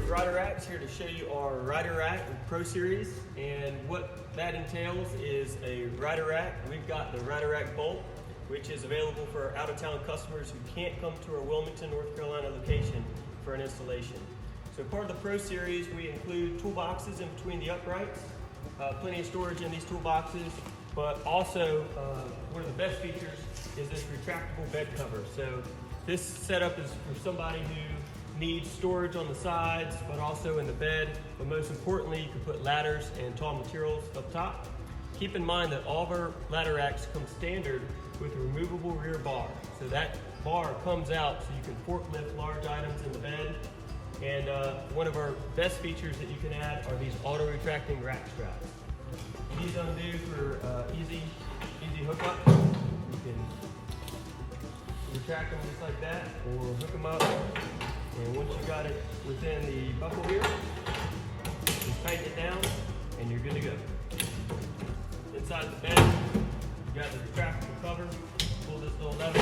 Ryder Racks, here to show you our Ryder Rack Pro Series, and what that entails is a Ryder Rack. We've got the Ryder Rack Bolt, which is available for out-of-town customers who can't come to our Wilmington, North Carolina location for an installation. So part of the Pro Series, we include toolboxes in between the uprights, plenty of storage in these toolboxes, but also one of the best features is this retractable bed cover. So this setup is for somebody who needs storage on the sides, but also in the bed. But most importantly, you can put ladders and tall materials up top. Keep in mind that all of our ladder racks come standard with a removable rear bar. So that bar comes out so you can forklift large items in the bed. And one of our best features that you can add are these auto-retracting rack straps. These undo for easy hookup. You can retract them just like that, or hook them up. And once you got it within the buckle here, just tighten it down and you're good to go. Inside the bed, you got the retractable cover. Pull this little lever.